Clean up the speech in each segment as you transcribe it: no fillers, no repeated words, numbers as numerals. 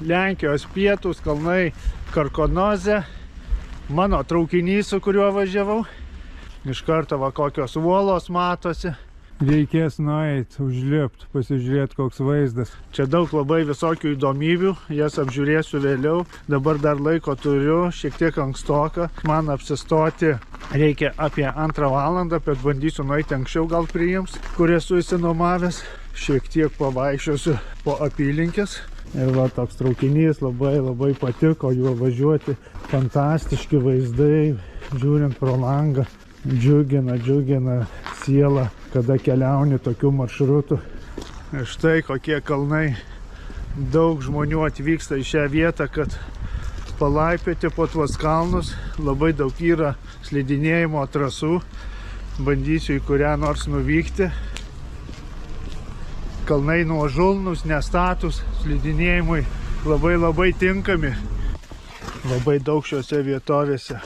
Lenkijos pietus, kalnai Karkonoze. Mano traukinys, su kuriuo važiavau. Iš karto va kokios uolos matosi. Reikės nueit, užlipt, pasižiūrėti koks vaizdas. Čia daug labai visokių įdomybių, jas apžiūrėsiu vėliau. Dabar dar laiko turiu, šiek tiek ankstoka. Man apsistoti reikia apie 2 valandą, bet bandysiu nueiti anksčiau, gal priims, kur esu įsinomavęs. Šiek tiek pavaikščiosiu po apylinkės. Ir va toks traukinys labai patiko juo važiuoti. Fantastiški vaizdai, žiūrint pro langą. Džiugina sielą, kada keliauni tokių maršrutų. Ir štai kokie kalnai. Daug žmonių atvyksta į šią vietą, kad palaipioti po tuos kalnus. Labai daug yra slidinėjimo trasų. Bandysiu į kurią nors nuvykti. Kalnai nuožulnūs, nestatus, slidinėjimui labai tinkami. Labai daug šiuose vietovėse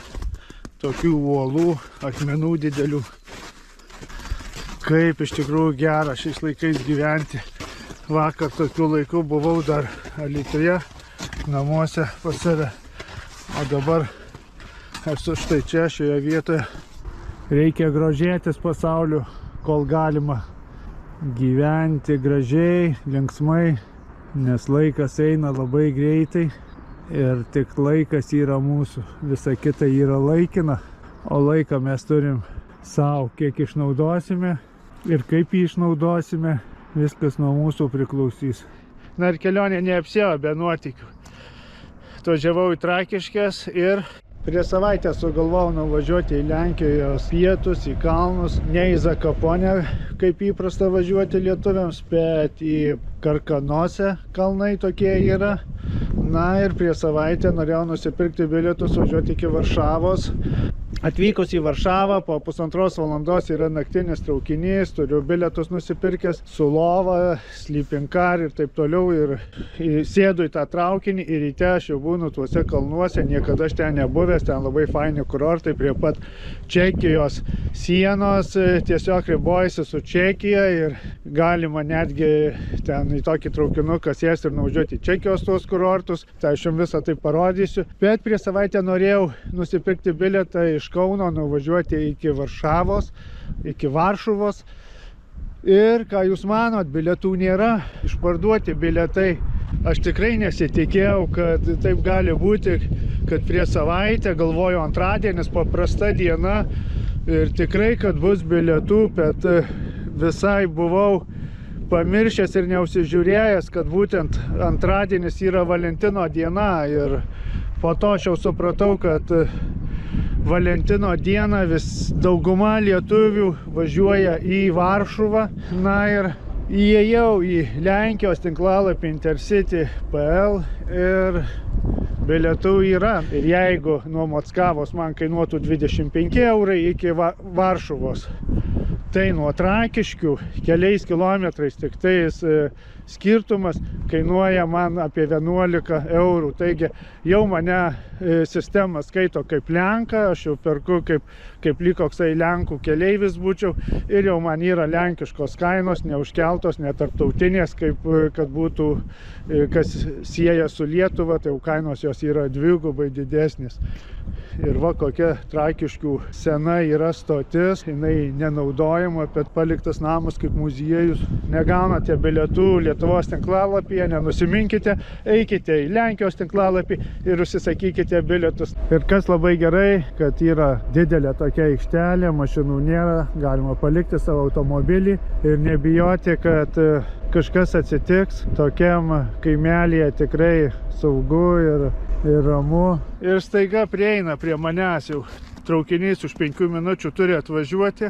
tokių uolų, akmenų didelių. Kaip iš tikrųjų gera šiais laikais gyventi. Vakar tokiu laiku buvau dar Alytuje, namuose pas save. O dabar esu štai čia, šioje vietoje. Reikia grožėtis pasauliu, kol galima gyventi gražiai, linksmai, nes laikas eina labai greitai. Ir tik laikas yra mūsų, visa kita yra laikina, o laiką mes turim savo, kiek išnaudosime ir kaip jį išnaudosime, viskas nuo mūsų priklausys. Na ir kelionė neapsėjo be nuotykių. Atvažiavau į Trakiškes ir prieš savaitę sugalvojau nuvažiuoti į Lenkijos pietus, į kalnus, ne į Zakaponę, kaip įprasta važiuoti lietuviams, bet į Karkonoze kalnai tokie yra. Na ir prieš savaitę norėjau nusipirkti bilietus važiuoti iki Varšavos. Atvykus į Varšavą po 1,5 valandos yra naktinis traukinys, turiu bilietus nusipirkęs su lova, sleeping car ir taip toliau. Ir sėdu į tą traukinį ir ryte aš jau būnu tuose kalnuose, niekada aš ten nebuvęs, ten labai faini kurortai prie pat Čekijos sienos, tiesiog ribojasi su Čekija ir galima netgi ten į tokį traukinuką sėsti ir nuvažiuoti į Čekijos tuos kurortus. Tai aš jums visą tai parodysiu. Bet prieš savaitę norėjau nusipirkti bilietą iš Kauno, nuvažiuoti iki Varšavos, iki Varšuvos. Ir ką jūs manot, bilietų nėra, išparduoti bilietai. Aš tikrai nesitikėjau, kad taip gali būti, kad prieš savaitę, galvoju antradienis, paprasta diena ir tikrai, kad bus bilietų, bet visai buvau pamiršęs ir neusižiūrėjęs, kad būtent antradienis yra Valentino diena. Ir po to aš jau supratau, kad Valentino dieną vis dauguma lietuvių važiuoja į Varšuvą. Na ir įėjau į Lenkijos tinklalapį Intercity.pl ir bilietų yra. Ir jeigu nuo Mockavos man kainuotų 25 eurai iki Varšuvos, tai nuo Trakiškių keliais kilometrais tik tais skirtumas kainuoja man apie 11 eurų. Taigi jau mane sistema skaito kaip Lenką, aš jau perku kaip lyg koksai Lenkų keleivis būčiau ir jau man yra lenkiškos kainos, neužkeltos, netarptautinės, kaip kad būtų, kas sieja su Lietuva, tai jau kainos jos yra dvigubai didesnės. Ir va kokia Trakiškių sena yra stotis, jinai nenaudojama, bet paliktas namas kaip muziejus. Negaunate bilietų Lietuvos tinklalapyje, nenusiminkite, eikite į Lenkijos tinklalapį ir užsisakykite bilietus. Ir kas labai gerai, kad yra didelė tokia aikštelė, mašinų nėra, galima palikti savo automobilį ir nebijoti, kad kažkas atsitiks. Tokiam kaimelyje tikrai saugu ir ramu. Ir staiga prieina prie manęs, jau traukinys už 5 minučių turi atvažiuoti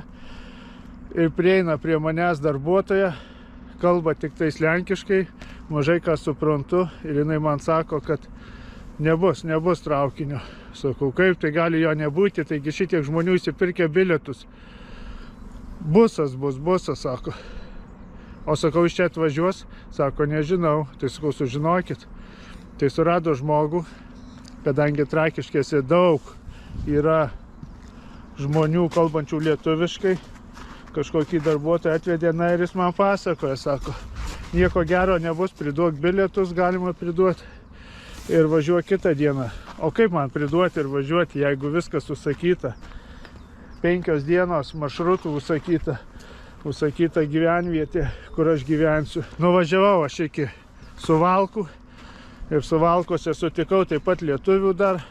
ir prieina prie manęs darbuotoja, kalba tik tais lenkiškai, mažai ką suprantu ir jinai man sako, kad nebus traukinio. Sakau, kaip tai gali jo nebūti, taigi šitiek žmonių įsipirkė bilietus. Busas, sako. O sakau, iš čia atvažiuos? Sako, nežinau. Tai sakau, sužinokit. Tai surado žmogų, kadangi Trakiškėse daug yra žmonių kalbančių lietuviškai, kažkokį darbuotoją atvedė, na ir jis man pasakoja, sako, nieko gero nebus, priduok bilietus, galima priduoti. ir važiuoju kitą dieną. O kaip man priduoti ir važiuoti, jeigu viskas užsakyta? 5 dienos maršrutų užsakyta gyvenvietė, kur aš gyvensiu. Nuvažiavau aš iki Suvalkų ir Suvalkose sutikau taip pat lietuvių dar,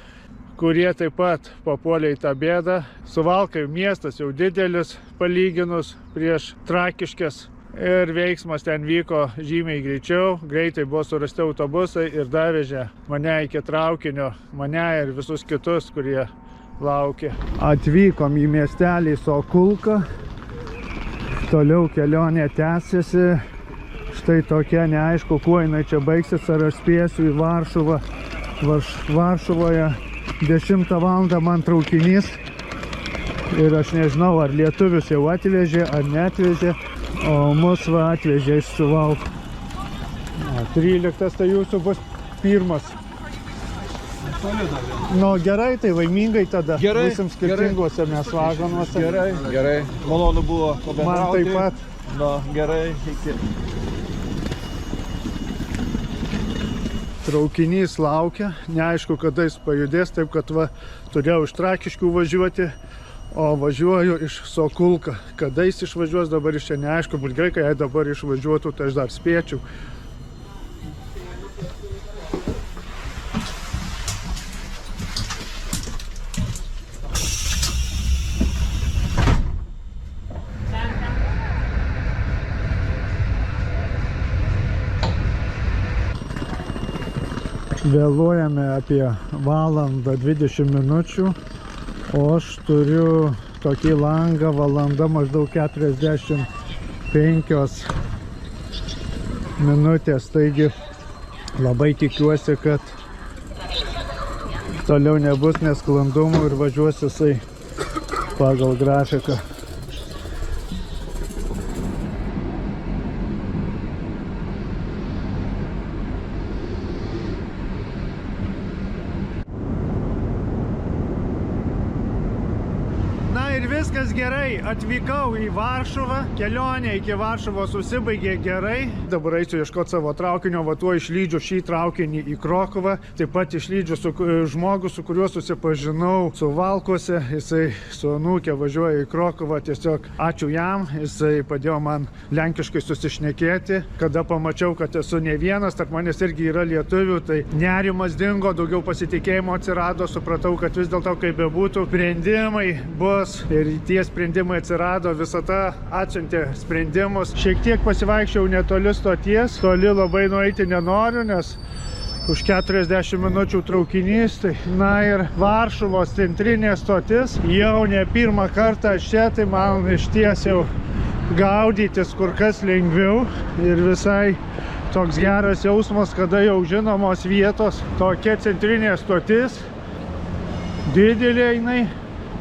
kurie taip pat papuolė į tą bėdą. Suvalkai miestas jau didelis palyginus prieš Trakiškes. Ir veiksmas ten vyko žymiai greičiau, greitai buvo surasti autobusai ir davežė mane iki traukinio, mane ir visus kitus, kurie laukė. Atvykom į miestelį Sokulką, toliau kelionė tęsiasi, štai tokia, neaišku, kuo jinai čia baigsis, ar aš spėsiu į Varšuvą. Varšuvoje 10 valandą man traukinys ir aš nežinau, ar lietuvius jau atvežė, ar neatvežė. O mus va atvežė iš Suvalkų. 13 tai jūsų bus pirmas. Nu gerai, tai laimingai tada. Gerai. Būsim skirtinguose mes vagonuose. Gerai. Malonu buvo pabendrauti. Man taip pat. Nu, gerai. Iki. Traukinys laukia. Neaišku, kada jis pajudės, taip kad va turėjau iš Trakiškių važiuoti. O važiuoju iš Sokulką. Kada jis išvažiuos, dabar iš čia neaišku. Būt gerai, kai jei dabar išvažiuotų, tai aš dar spėčiau. Vėluojame apie valandą 20 minučių. O aš turiu tokį langą, valanda maždaug 45 minutės, taigi labai tikiuosi, kad toliau nebus nesklandumų ir važiuos jisai pagal grafiką. Viskas gerai, atvykau į Varšuvą, kelionė iki Varšuvos susibaigė gerai. Dabar eisiu ieškoti savo traukinio, va tuo išlydžiu šį traukinį į Krokuvą. Taip pat išlydžiu žmogų, su kuriuo susipažinau Suvalkuose. Jisai su anūke važiuoja į Krokuvą, tiesiog ačiū jam, jisai padėjo man lenkiškai susišnekėti. Kada pamačiau, kad esu ne vienas, tarp manęs irgi yra lietuvių, tai nerimas dingo, daugiau pasitikėjimo atsirado, supratau, kad vis dėlto kaip bebūtų, sprendimai bus. Ir tie sprendimai atsirado, visata atsiuntė sprendimus. Šiek tiek pasivaikščiau netoli stoties, toli labai nueiti nenoriu, nes už 40 minučių traukinys. Tai, na ir Varšuvos centrinė stotis, jau ne pirmą kartą čia, tai man išties jau gaudytis kur kas lengviau ir visai toks geras jausmas, kada jau žinomos vietos. Tokia centrinė stotis, didelė jinai.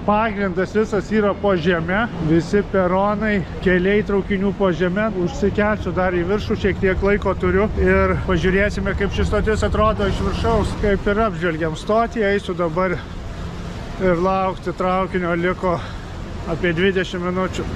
Pagrindas visas yra po žeme, visi peronai, keliai traukinių po žeme. Užsikelsiu dar į viršų, šiek tiek laiko turiu ir pažiūrėsime, kaip šis stotis atrodo iš viršaus. Kaip ir apžvelgiam stotį, eisiu dabar ir laukti traukinio, liko apie 20 minučių.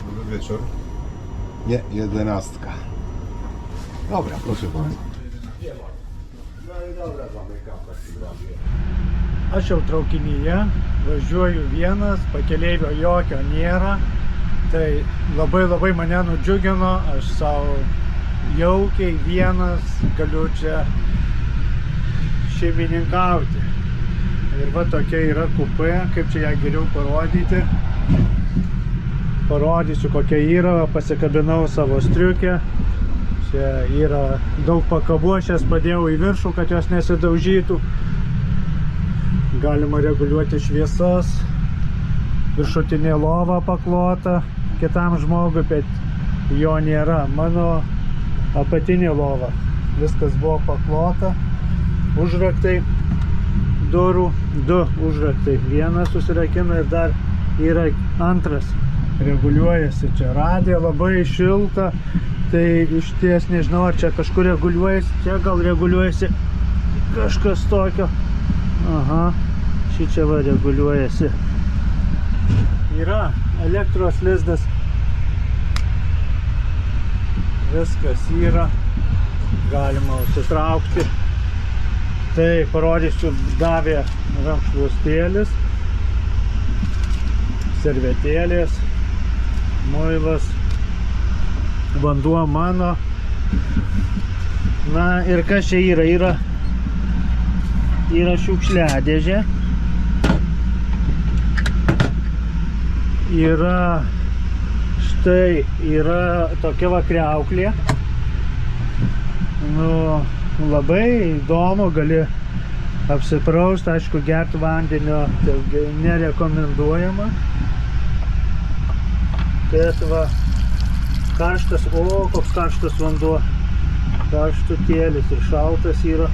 Dobry wieczór. Nie, 11. Dobra, proszę bardzo. No i dobra, zamykam w takim razie. Aš jau traukinyje, važiuoju vienas, pakeleivio jokio nėra. Tai labai mane nudžiugino, aš savo jaukiai vienas galiu čia šeimininkauti. Ir va tokia yra kupė, kaip čia ją geriau parodyti. Parodysiu, kokia yra, pasikabinau savo striukę. Čia yra daug pakabuošės, padėjau į viršų, kad jos nesidaužytų. Galima reguliuoti šviesas. Viršutinė lova paklota kitam žmogui, bet jo nėra. Mano apatinė lova. Viskas buvo paklota. Užraktai durų, 2 užraktai. Vienas susirakina ir dar yra antras, reguliuojasi. Čia radija labai šilta, tai iš ties nežinau, ar čia kažkur reguliuojasi, čia gal reguliuojasi kažkas tokio. Aha, šičia va reguliuojasi. Yra elektros lizdas. Viskas yra. Galima užsitraukti. Tai parodysiu, davė rankšluostėlis, servetėlės, muilas, vanduo mano. Na ir kas čia yra? Yra šiukšliadėžė. Štai yra tokia va kriauklė. Nu, labai įdomu, gali apsiprausti, aišku, gerti vandenio nerekomenduojama. Bet va, karštas, koks karštas vanduo. Karštutėlis ir šaltas yra,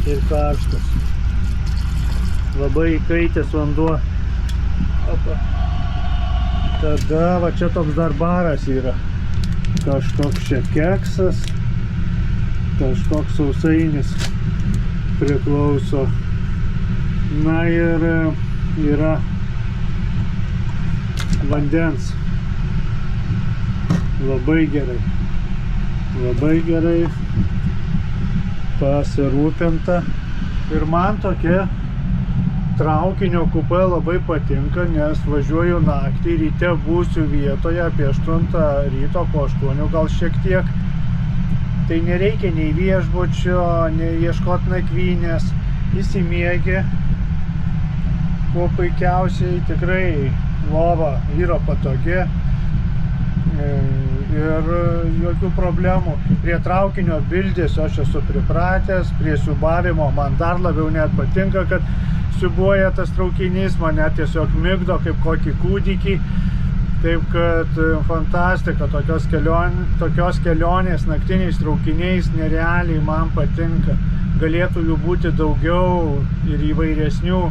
ir karštas. Labai įkaitęs vanduo. Opa. Tada va čia toks dar baras yra. Kažkoks čia keksas. Kažkoks sausainis priklauso. Na ir yra vandens. Labai gerai. Labai gerai pasirūpinta. Ir man tokia traukinio kupė labai patinka, nes važiuoju naktį, ryte būsiu vietoje apie 8 ryto, po 8 gal šiek tiek. Tai nereikia nei viešbučio, nei ieškoti nakvynės, įsimiegi. Kuo puikiausiai, tikrai lova yra patogi ir jokių problemų. Prie traukinio bildėsio aš esu pripratęs, prie siūbavimo man dar labiau net patinka, kad siūbuoja tas traukinys, mane tiesiog migdo kaip kokį kūdikį. Taip kad fantastika, tokios kelionės naktiniais traukiniais nerealiai man patinka. Galėtų jų būti daugiau ir įvairesnių.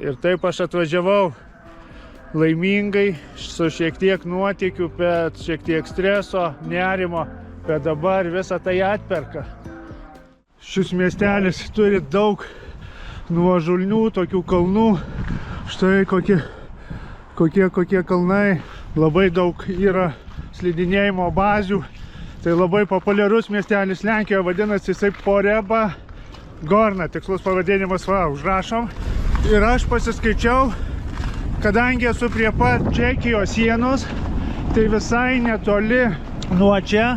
Ir taip aš atvažiavau laimingai, su šiek tiek nuotykių, bet šiek tiek streso, nerimo, bet dabar visą tai atperka. Šis miestelis turi daug nuožulnių, tokių kalnų. Štai kokie kalnai. Labai daug yra slidinėjimo bazių. Tai labai populiarus miestelis Lenkijoje, vadinasi jisai Poreba Gorna, tikslus pavadinimas, va, užrašom. Ir aš pasiskaičiau, kadangi esu prie pat Čekijos sienos, tai visai netoli nuo čia,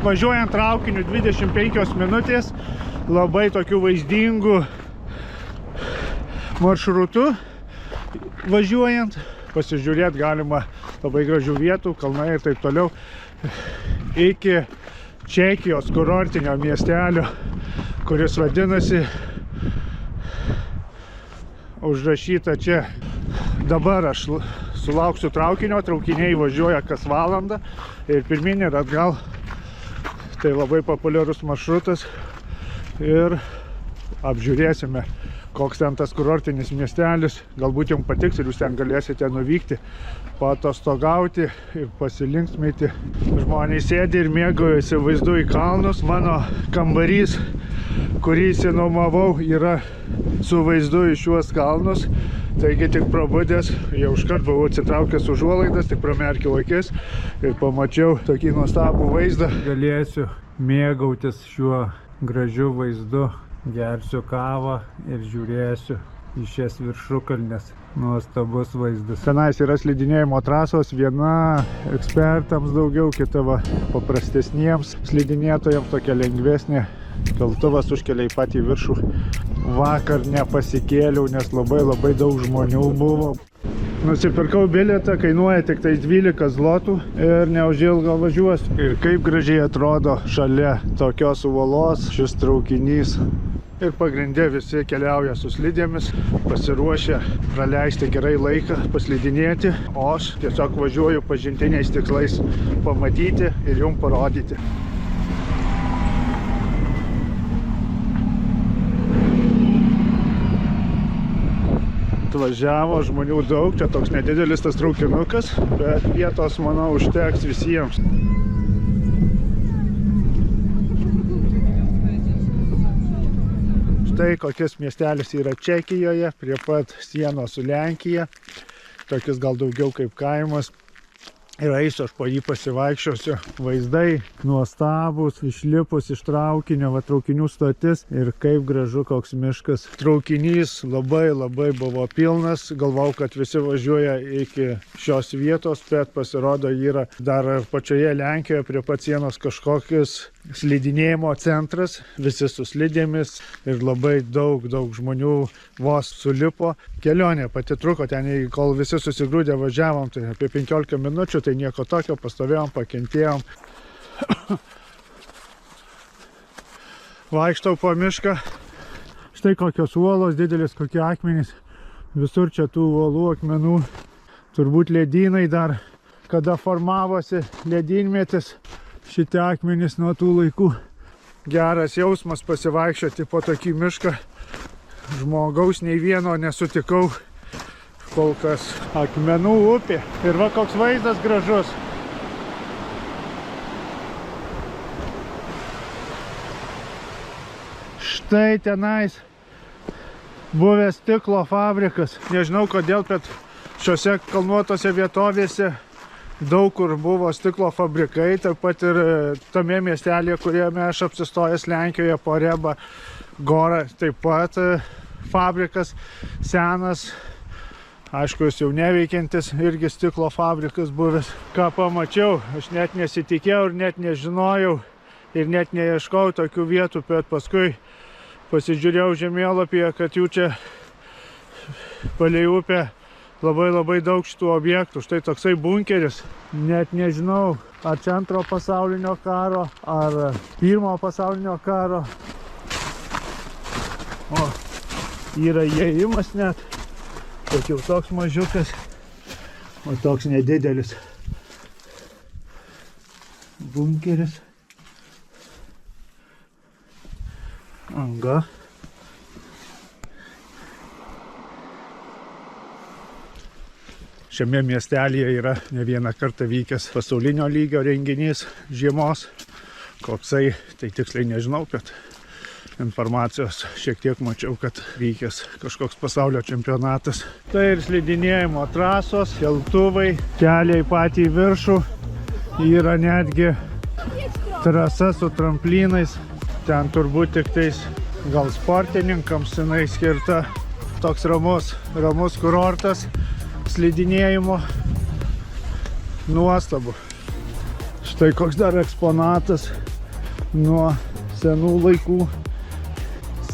važiuojant traukiniu 25 minutės, labai tokiu vaizdingu maršrutu važiuojant. Pasižiūrėti galima labai gražių vietų, kalnai ir taip toliau. Iki Čekijos kurortinio miestelio, kuris vadinasi, užrašyta čia. Dabar aš sulauksiu traukinio, traukiniai važiuoja kas valandą ir pirmin ir atgal. Tai labai populiarus maršrutas ir apžiūrėsime, koks ten tas kurortinis miestelis. Galbūt jums patiks ir jūs ten galėsite nuvykti, paatostogauti ir pasilinksmyti. Žmonės sėdi ir mėgaujasi vaizdu į kalnus. Mano kambarys, kurį išsinuomavau, yra su vaizdu į šiuos kalnus. Taigi tik prabudęs, jau iškart buvau atsitraukęs užuolaidas, tik pramerkiau akis ir pamačiau tokį nuostabų vaizdą. Galėsiu mėgautis šiuo gražiu vaizdu. Gersiu kavą ir žiūrėsiu į šias viršukalnes. Nuostabus vaizdas. Tenais yra slidinėjimo trasos, viena ekspertams daugiau, kita paprastesniems slidinėtojams, tokia lengvesnė. Keltuvas užkelia į patį viršų. Vakar nepasikėliau, nes labai daug žmonių buvo. Nusipirkau bilietą, kainuoja tik tai 12 zlotų ir neužilgo važiuosiu. Ir kaip gražiai atrodo šalia tokios uolos šis traukinys. Ir pagrindė visi keliauja su slidėmis, pasiruošę praleisti gerai laiką, paslidinėti, o aš tiesiog važiuoju pažintiniais tikslais pamatyti ir jums parodyti. Atvažiavo žmonių daug, čia toks nedidelis tas traukinukas, bet vietos, manau, užteks visiems. Štai kokius miestelis yra Čekijoje, prie pat sienos su Lenkija. Tokius gal daugiau kaip kaimas. Ir eisiu aš po jį pasivaikščiosiu. Vaizdai nuostabus, išlipus iš traukinio, traukinių stotis ir kaip gražu koks miškas. Traukinys labai buvo pilnas, galvau, kad visi važiuoja iki šios vietos, bet pasirodo yra dar pačioje Lenkijoje prie pat sienos kažkokius slidinėjimo centras, visi su slidėmis ir labai daug žmonių vos sulipo. Kelionė pati truko ten, kol visi susigrūdė važiavom, tai apie 15 minučių, tai nieko tokio, pastovėjom, pakentėjom. Vaikštau po mišką, štai kokios uolos, didelis kokie akmenys, visur čia tų uolų, akmenų, turbūt ledynai dar, kada formavosi ledynmetis. Šitie akmenys nuo tų laikų. Geras jausmas pasivaikščioti po tokį mišką. Žmogaus nei vieno nesutikau. Kol kas akmenų upė. Ir va koks vaizdas gražus. Štai tenais buvęs stiklo fabrikas. Nežinau kodėl, bet šiuose kalnuotose vietovėse daug kur buvo stiklo fabrikai, taip pat ir tame miestelėje, kuriame aš apsistojęs Lenkijoje, Poreba Gora, taip pat fabrikas senas, aišku, jis jau neveikiantis, irgi stiklo fabrikas buvęs. Ką pamačiau, aš net nesitikėjau ir net nežinojau ir net neieškau tokių vietų, bet paskui pasižiūrėjau žemėlapyje, kad jų čia palei upę labai daug šitų objektų. Štai toksai bunkeris. Net nežinau, ar čia antro pasaulinio karo, ar pirmo pasaulinio karo. O, yra įėjimas net. Bet jau toks mažiukas, o toks nedidelis bunkeris. Anga. Šiame miestelėje yra ne vieną kartą vykęs pasaulinio lygio renginys žiemos. Koksai, tai tiksliai nežinau, bet informacijos šiek tiek mačiau, kad vykęs kažkoks pasaulio čempionatas. Tai ir slidinėjimo trasos, keltuvai, keliai patį viršų. Yra netgi trasa su tramplynais. Ten turbūt tik tais gal sportininkams jinai skirta. Toks ramus kurortas. Slidinėjimo nuostabu. Štai koks dar eksponatas nuo senų laikų.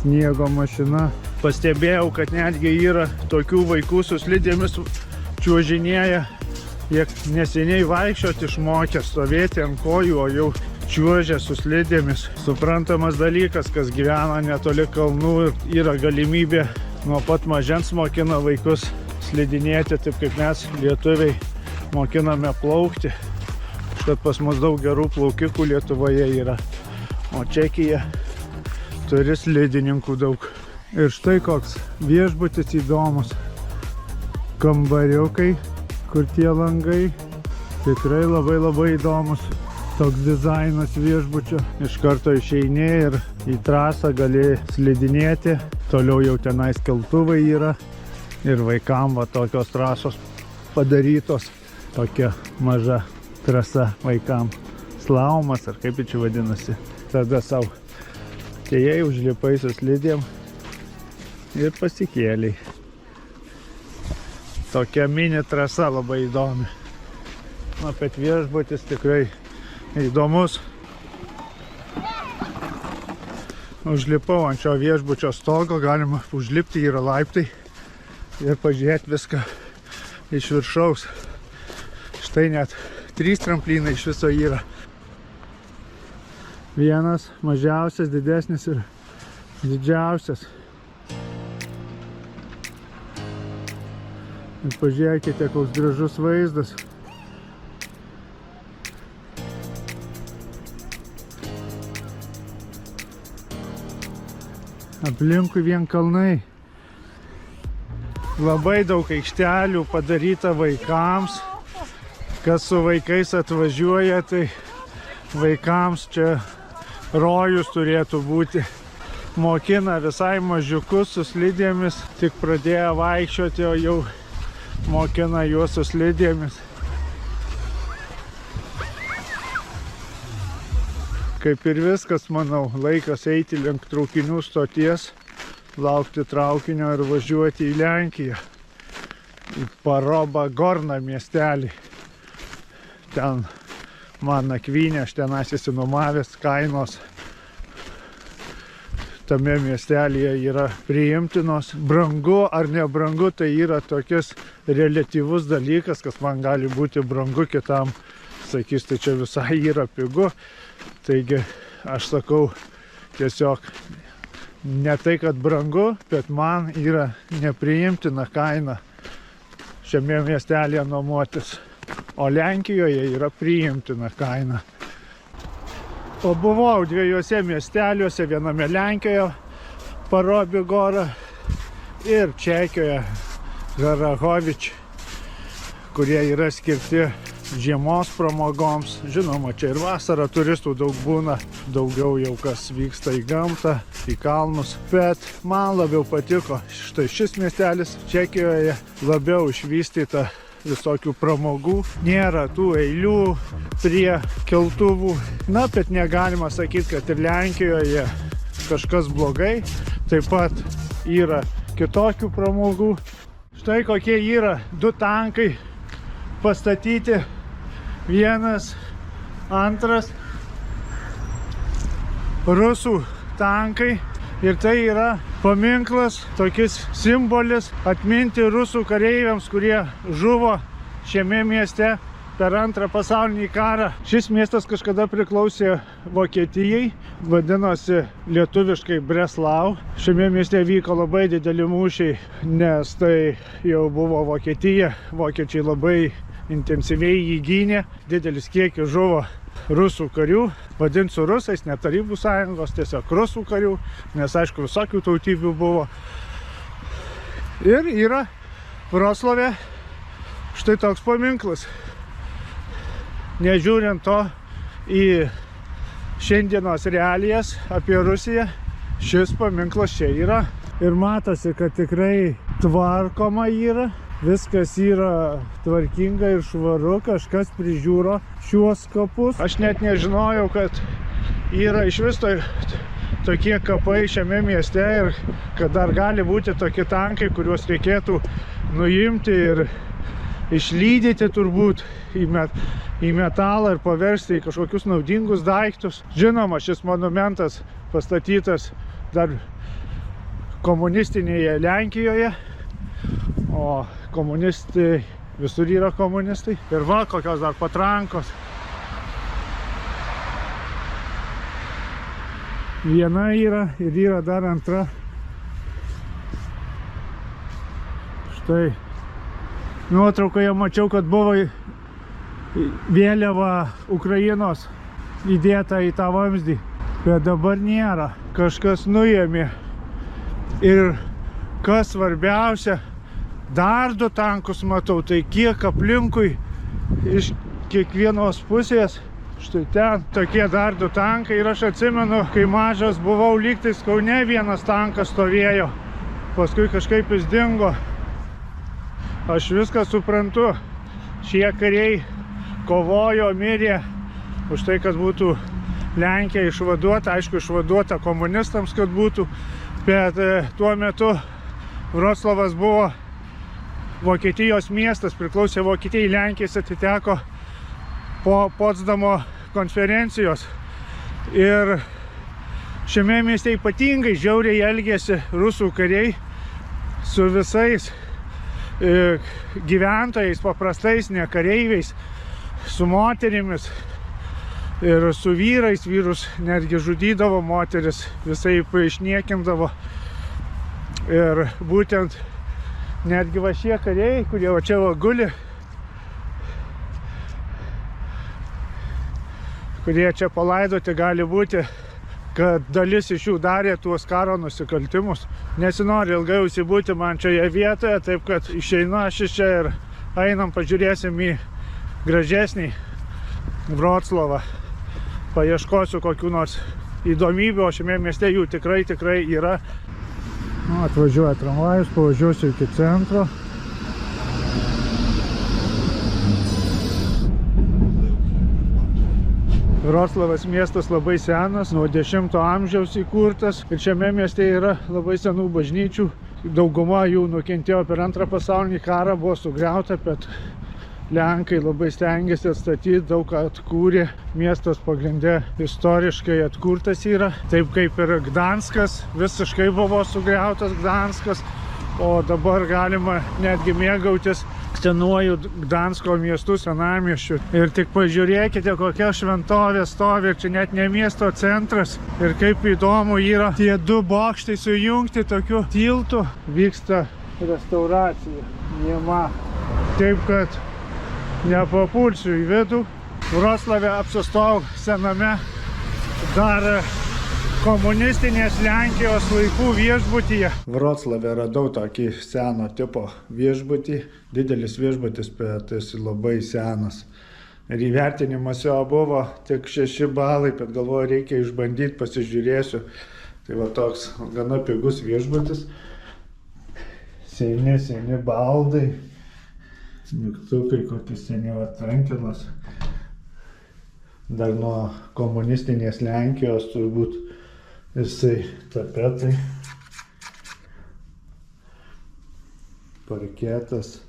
sniego mašina. Pastebėjau, kad netgi yra tokių vaikų su slidėmis čiuožinėja. Jie neseniai vaikščioti išmokę, stovėti ant kojų, o jau čiuožia su slidėmis. Suprantamas dalykas, kas gyvena netoli kalnų ir yra galimybė nuo pat mažens mokina vaikus slidinėti, taip kaip mes lietuviai mokiname plaukti. Štai pas mus daug gerų plaukikų Lietuvoje yra, o Čekija turi slidininkų daug. Ir štai koks viešbutis įdomus. Kambariukai, kur tie langai. Tikrai labai įdomus toks dizainas viešbučio. Iš karto išeini ir į trasą gali slidinėti. Toliau jau tenais keltuvai yra. Ir vaikam va tokios trasos padarytos. Tokia maža trasa vaikam. Slaumas, ar kaip čia vadinasi. Tada savo atėjai, užlipai su slidėm ir pasikėliai. Tokia mini trasa labai įdomi. Na, bet viešbutis tikrai įdomus. Užlipau ant šio viešbučio stogo, galima užlipti, yra laiptai ir pažiūrėti viską iš viršaus. Štai net 3 tramplynai iš viso yra. Vienas mažiausias, didesnis ir didžiausias. Ir pažiūrėkite, koks gražus vaizdas. Aplinkui vien kalnai. Labai daug aikštelių padaryta vaikams. Kas su vaikais atvažiuoja, tai vaikams čia rojus turėtų būti. Mokina visai mažiukus su slidėmis, tik pradėjo vaikščioti, o jau mokina juos su slidėmis. Kaip ir viskas, manau, laikas eiti link traukinių stoties, laukti traukinio ir važiuoti į Lenkiją, į Parobagorną miestelį. Ten man nakvynė, aš ten įsinuomavęs, kainos tame miestelėje yra priimtinos. Brangu ar nebrangu, tai yra tokias reliatyvus dalykas, kas man gali būti brangu, kitam sakys, tai čia visai yra pigu. Taigi aš sakau tiesiog ne tai, kad brangu, bet man yra nepriimtina kaina šiame miestelėje nuomotis. O Lenkijoje yra priimtina kaina. Pabuvau 2 miesteliuose, viename Lenkijoje, Parobigora, ir Čekijoje, Harahovič, kurie yra skirti žiemos pramogoms. Žinoma, čia ir vasarą turistų daug būna, daugiau jau kas vyksta į gamtą, į kalnus. Bet man labiau patiko štai šis miestelis Čekijoje, labiau išvystyta visokių pramogų, nėra tų eilių prie keltuvų. Na, bet negalima sakyti, kad ir Lenkijoje kažkas blogai. Taip pat yra kitokių pramogų. Štai kokie yra 2 tankai pastatyti. 1, 2 rusų tankai. Ir tai yra paminklas, tokis simbolis atminti rusų kareiviams, kurie žuvo šiame mieste per Antrą pasaulinį karą. Šis miestas kažkada priklausė Vokietijai, vadinosi lietuviškai Breslau. Šiame mieste vyko labai dideli mūšiai, nes tai jau buvo Vokietija. Vokiečiai labai intensyviai jį gynė, didelis kiekis žuvo rusų karių, vadinsiu rusais, ne Tarybų sąjungos, tiesiog rusų karių, nes aišku visokių tautybių buvo. Ir yra Vroclave štai toks paminklas. Nežiūrint to į šiandienos realijas apie Rusiją, šis paminklas čia yra. Ir matosi, kad tikrai tvarkoma yra. Viskas yra tvarkinga ir švaru, kažkas prižiūro šiuos kapus. Aš net nežinojau, kad yra iš vis tokie kapai šiame mieste ir kad dar gali būti tokie tankai, kuriuos reikėtų nuimti ir išlydyti turbūt į metalą ir paversti į kažkokius naudingus daiktus. Žinoma, šis monumentas pastatytas dar komunistinėje Lenkijoje, o komunistai visur yra komunistai. Ir va, kokios dar patrankos. Viena yra ir yra dar antra. Štai nuotraukoje mačiau, kad buvo vėliava Ukrainos įdėta į tą vamzdį, bet dabar nėra. Kažkas nuėmė. Ir kas svarbiausia, dar 2 tankus matau, tai kiek aplinkui iš kiekvienos pusės. Štai ten tokie dar 2 tankai ir aš atsimenu, kai mažas buvau, lygtais Kaune vienas tankas stovėjo, paskui kažkaip jis dingo. Aš viską suprantu, šie kariai kovojo, mirė už tai, kad būtų Lenkija išvaduota, aišku, išvaduota komunistams, kad būtų, bet tuo metu Vroclavas buvo Vokietijos miestas, priklausė Vokietijai, Lenkijai atiteko po Potsdamo konferencijos. Ir šiame mieste ypatingai žiauriai elgėsi rusų kariai su visais gyventojais, paprastais, ne kareiviais, su moterimis ir su vyrais. Vyrus netgi žudydavo, moteris visai išniekindavo. Ir būtent netgi va šie kariai, kurie va čia va guli, kurie čia palaidoti, gali būti, kad dalis iš jų darė tuos karo nusikaltimus. Nesinori ilgai užsibūti man šioje vietoje, taip kad išeinu aš iš čia ir einam, pažiūrėsim į gražesnį Vroclavą. Paieškosiu kokių nors įdomybių, o šiame mieste jų tikrai yra. Atvažiuoja tramvajus, pavažiuosiu iki centro. Vroclavas miestas labai senas, nuo 10 amžiaus įkurtas ir šiame mieste yra labai senų bažnyčių. Dauguma jų nukentėjo per Antrą pasaulinį karą, buvo sugriauta, bet Lenkai labai stengiasi atstatyti, daug ką atkūrė. Miestas pagrinde istoriškai atkurtas yra, taip kaip ir Gdanskas, visiškai buvo sugriautas Gdanskas, o dabar galima netgi mėgautis senuoju Gdansko miestu, senamiesčiu. Ir tik pažiūrėkite, kokia šventovė stovi, čia net ne miesto centras. Ir kaip įdomu yra tie 2 bokštai sujungti tokiu tiltu. Vyksta restauracija, jėma. Taip, kad nepapulsiu į vidų. Vroclave apsistojau sename dar komunistinės Lenkijos laikų viešbutyje. Vroclave radau tokį seno tipo viešbutį. Didelis viešbutis, bet jis labai senas. Ir įvertinimas jo buvo tik 6 balai, bet galvoju, reikia išbandyti, pasižiūrėsiu. Tai va toks gana pigus viešbutis. Seni baldai. Mygtukai, kokius seni atrankilas. Dar nuo komunistinės Lenkijos turbūt jisai tapetai. Parketas.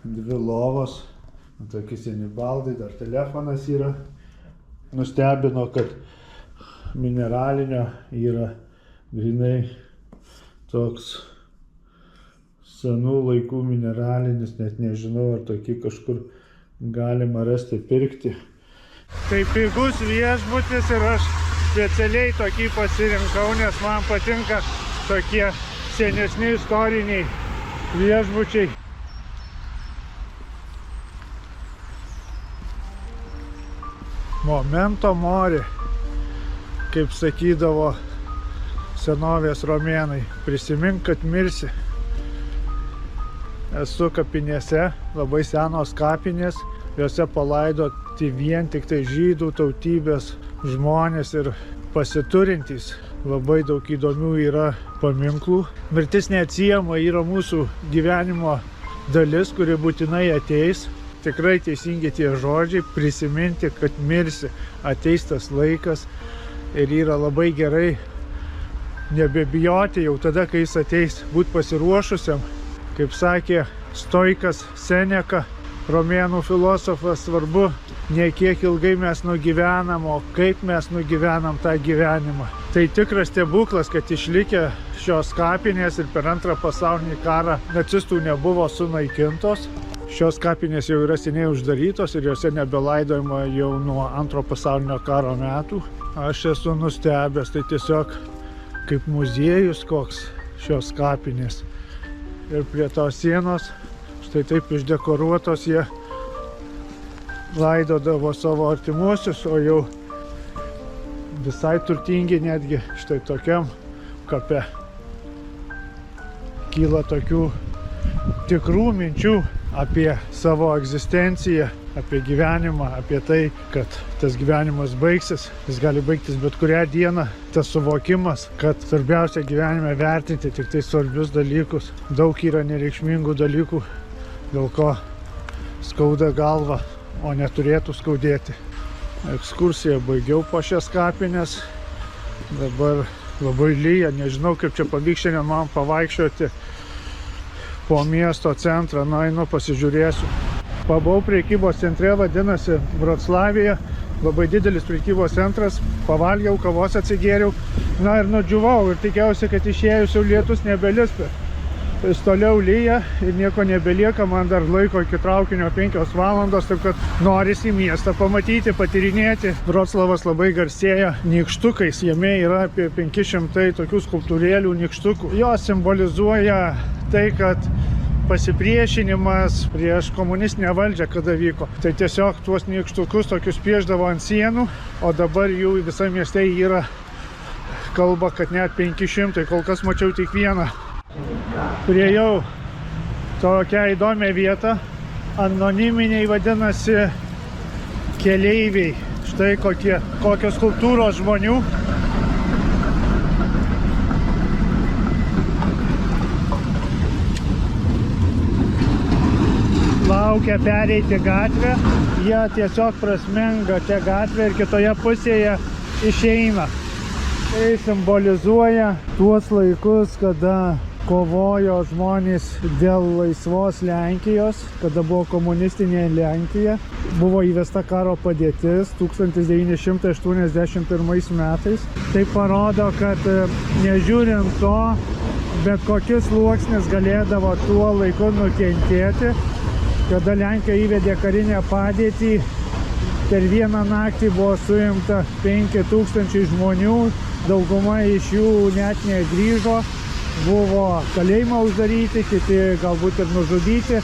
2 lovos. Tokie seni baldai, dar telefonas yra. Nustebino, kad mineralinio yra grinai toks senų laikų mineralinis, net nežinau, ar tokį kažkur galima rasti, pirkti. Tai pigus viešbutis ir aš specialiai tokį pasirinkau, nes man patinka tokie senesni istoriniai viešbučiai. Momento mori, kaip sakydavo senovės romėnai, prisimink, kad mirsi. Esu kapinėse, labai senos kapinės, juose palaidoti vien tik tai žydų tautybės žmonės ir pasiturintys. Labai daug įdomių yra paminklų. Mirtis neatsiejama yra mūsų gyvenimo dalis, kuri būtinai ateis. Tikrai teisingi tie žodžiai, prisiminti, kad mirsi, ateis tas laikas ir yra labai gerai nebebijoti jau tada, kai jis ateis, būti pasiruošusiam. Kaip sakė stoikas Seneka, romėnų filosofas, svarbu ne kiek ilgai mes nugyvenam, o kaip mes nugyvenam tą gyvenimą. Tai tikras stebuklas, kad išlikę šios kapinės ir per antrą pasaulinį karą nacistų nebuvo sunaikintos. Šios kapinės jau yra seniai uždarytos ir jose nebelaidojama jau nuo antro pasaulinio karo metų. Aš esu nustebęs, tai tiesiog kaip muziejus koks šios kapinės. Ir prie tos sienos, štai taip išdekoruotos, jie laidodavo savo artimuosius, o jau visai turtingi netgi štai tokiam kape. Kyla tokių tikrų minčių apie savo egzistenciją, apie gyvenimą, apie tai, kad tas gyvenimas baigsis. Jis gali baigtis bet kurią dieną. Tas suvokimas, kad svarbiausia gyvenime vertinti tik tai svarbius dalykus. Daug yra nereikšmingų dalykų, dėl ko skauda galva, o neturėtų skaudėti. Ekskursiją baigiau po šias kapines. Dabar labai lyja, nežinau kaip čia pavyks šiandien man pavaikščioti po miesto centrą. Einu pasižiūrėsiu. Pabuvau prekybos centre, vadinasi Vroclavija. Labai didelis prekybos centras. Pavalgiau, kavos atsigėriau. Na ir nudžiuvau ir tikėjausi, kad išėjus jau lietus nebelis. Vis toliau lyja ir nieko nebelieka, man dar laiko iki traukinio 5 valandos, taip kad norisi miestą pamatyti, patyrinėti. Vroclavas labai garsėja nykštukais, jame yra apie 500 tokių skulptūrėlių nykštukų. Jos simbolizuoja tai, kad pasipriešinimas prieš komunistinę valdžią kada vyko. Tai tiesiog tuos nykštukus tokius piešdavo ant sienų, o dabar jų visai mieste yra, kalba, kad net 500, kol kas mačiau tik vieną. Priejau tokią įdomią vietą, anoniminiai vadinasi keleiviai. Štai kokios skulptūros žmonių. Laukia pereiti gatvę, jie tiesiog prasmenga čia gatvę ir kitoje pusėje išeina. Tai simbolizuoja tuos laikus, kada kovojo žmonės dėl laisvos Lenkijos, kada buvo komunistinė Lenkija. Buvo įvesta karo padėtis 1981 metais. Tai parodo, kad nežiūrint to, bet kokis sluoksnis galėdavo tuo laiku nukentėti. Kada Lenkija įvedė karinę padėtį, per vieną naktį buvo suimta 5000 žmonių, dauguma iš jų net negrįžo. Buvo kalėjimą uždaryti, kiti galbūt ir nužudyti.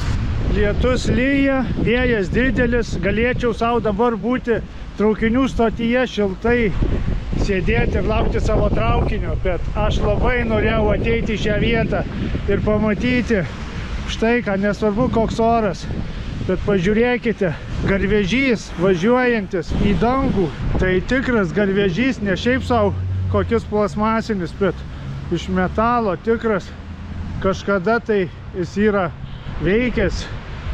Lietus lyja, vėjas didelis, galėčiau savo dabar būti traukinių stotyje, šiltai sėdėti ir laukti savo traukinio, bet aš labai norėjau ateiti į šią vietą ir pamatyti štai ką, nesvarbu koks oras, bet pažiūrėkite, garvežys važiuojantis į dangų, tai tikras garvežys, ne šiaip savo kokius plasmasinis, bet iš metalo tikras. Kažkada tai jis yra veikęs,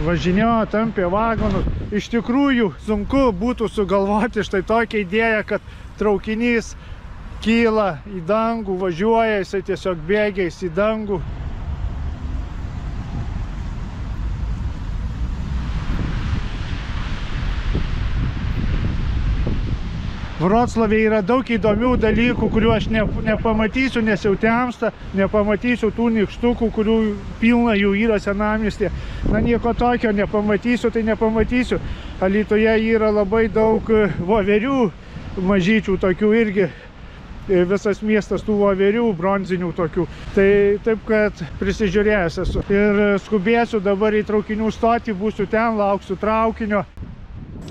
važinėjo, tampė vagonus. Iš tikrųjų sunku būtų sugalvoti štai tokią idėją, kad traukinys kyla į dangų, važiuoja, jisai tiesiog bėgiais į dangų. Vroclave yra daug įdomių dalykų, kurių aš nepamatysiu, nes jau temsta, nepamatysiu tų nykštukų, kurių pilna jų yra senamiestyje. Na nieko tokio nepamatysiu, tai nepamatysiu. Alytuje yra labai daug voverių, mažyčių tokių irgi. Visas miestas tų voverių, bronzinių tokių. Tai taip, kad prisižiūrėjęs esu. Ir skubėsiu dabar į traukinių stotį, būsiu ten, lauksiu traukinio.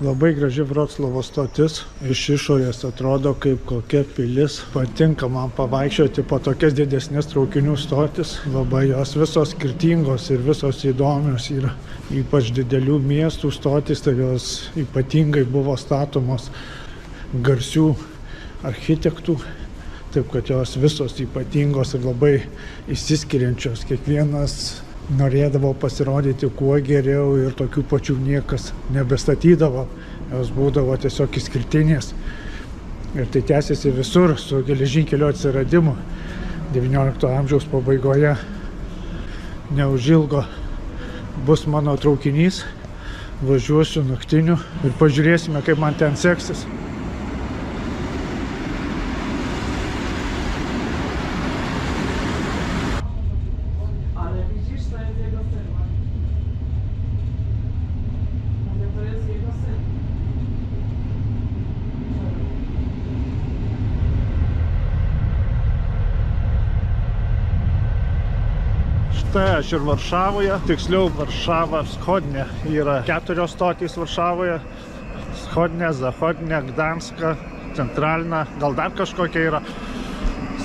Labai graži Vroclavo stotis. Iš išorės atrodo kaip kokia pilis. Patinka man pavaikščioti po tokias didesnės traukinių stotis. Labai jos visos skirtingos ir visos įdomios yra. Ypač didelių miestų stotis, tai jos ypatingai buvo statomos garsių architektų. Taip, kad jos visos ypatingos ir labai išsiskiriančios. Kiekvienas norėdavo pasirodyti kuo geriau ir tokių pačių niekas nebestatydavo. Jos būdavo tiesiog išskirtinės. Ir tai tęsiasi visur su geležinkelio atsiradimu. 19 amžiaus pabaigoje neužilgo bus mano traukinys. Važiuosiu naktiniu ir pažiūrėsime, kaip man ten seksis. Tai aš ir Varšavoje, tiksliau Varšava, Schodne. Yra 4 stotys Varšavoje. Schodne, Zachodne, Gdanska, Centralinė, gal dar kažkokia yra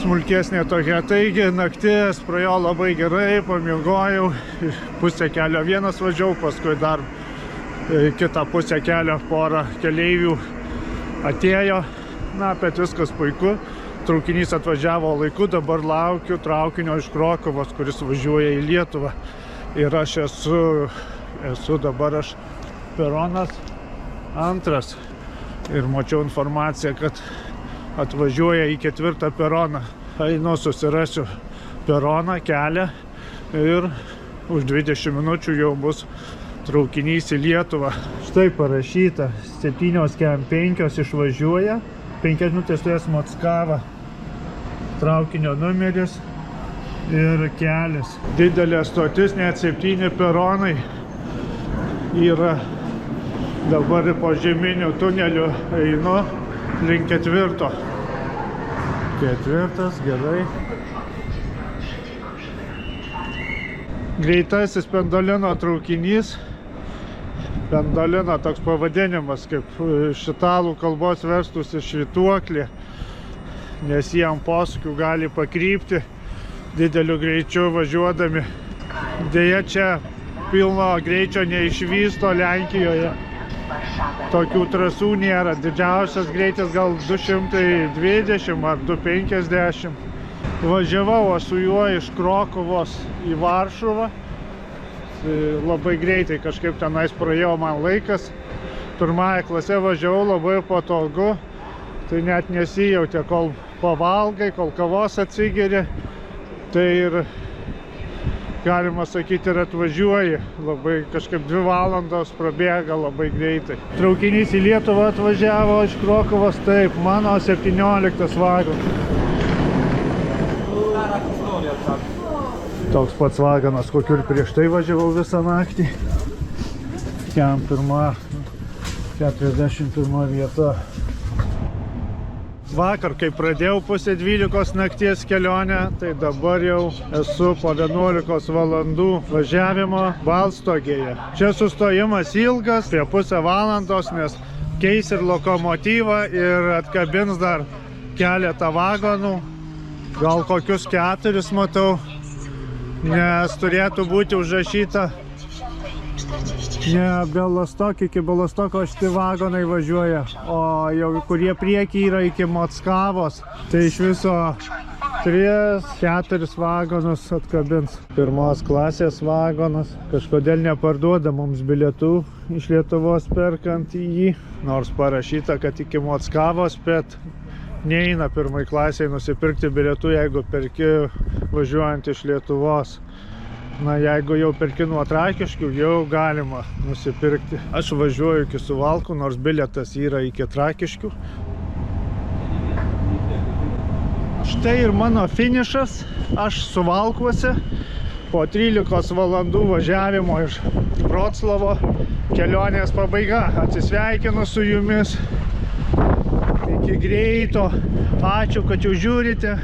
smulkesnė tokia. Taigi naktis praėjo labai gerai, pamiegojau, pusę kelio vienas važiavau, paskui dar kitą pusę kelio porą keleivių atėjo. Na, bet viskas puiku. Traukinys atvažiavo laiku, dabar laukiu traukinio iš Krokuvos, kuris važiuoja į Lietuvą. Ir aš esu dabar peronas 2. Ir mačiau informaciją, kad atvažiuoja į 4 peroną. Einu, susirasiu peroną, kelią ir už 20 minučių jau bus traukinys į Lietuvą. Štai parašyta, 7:05 išvažiuoja, 5 minutės turės Mockava. Traukinio numeris ir kelias. Didelė stotis, net 7 peronai yra. Dabar po žeminių tunelių einu link 4. 4, gerai. Greitasis Pendolino traukinys. Pendolino toks pavadinimas, kaip iš italų kalbos verstųsi švytuoklė, nes jie ant posūkių gali pakrypti dideliu greičiu važiuodami. Deja, čia pilno greičio neišvysto Lenkijoje. Tokių trasų nėra. Didžiausias greitis gal 220 ar 250. Važiavau aš su juo iš Krokuvos į Varšuvą. Labai greitai kažkaip tenais praėjo man laikas. Pirmąją klasę važiavau, labai patogu. Tai net nesijautė, kol pavalgai, kol kavos atsigeri. Tai ir, galima sakyti, ir atvažiuoji. Labai kažkaip 2 valandos prabėga labai greitai. Traukinys į Lietuvą atvažiavo iš Krokuvos, taip, mano 17 vagonas. Toks pats vagonas, kokiu ir prieš tai važiavau visą naktį. Kiam 41 vieta. Vakar, kai pradėjau pusę 12 nakties kelionę, tai dabar jau esu po 11 valandų važiavimo Balstogėje. Čia sustojimas ilgas, prie pusę valandos, nes keis ir lokomotyvą ir atkabins dar keletą vagonų. Gal kokius 4 matau, nes turėtų būti užrašyta ne Belastok, iki Belastoko šitie vagonai važiuoja, o jau kurie prieky yra iki Mockavos. Tai iš viso 3-4 vagonus atkabins. Pirmos klasės vagonas. Kažkodėl neparduoda mums bilietų iš Lietuvos perkant jį. Nors parašyta, kad iki Mockavos, bet neina pirmai klasiai nusipirkti bilietų, jeigu perki važiuojant iš Lietuvos. Na, jeigu jau perki nuo Trakiškių, jau galima nusipirkti. Aš važiuoju iki Suvalkų, nors bilietas yra iki Trakiškių. Štai ir mano finišas. Aš Suvalkuose po 13 valandų važiavimo iš Vroclavo kelionės pabaiga. Atsisveikinu su jumis. Iki greito. Ačiū, kad jūs žiūrite.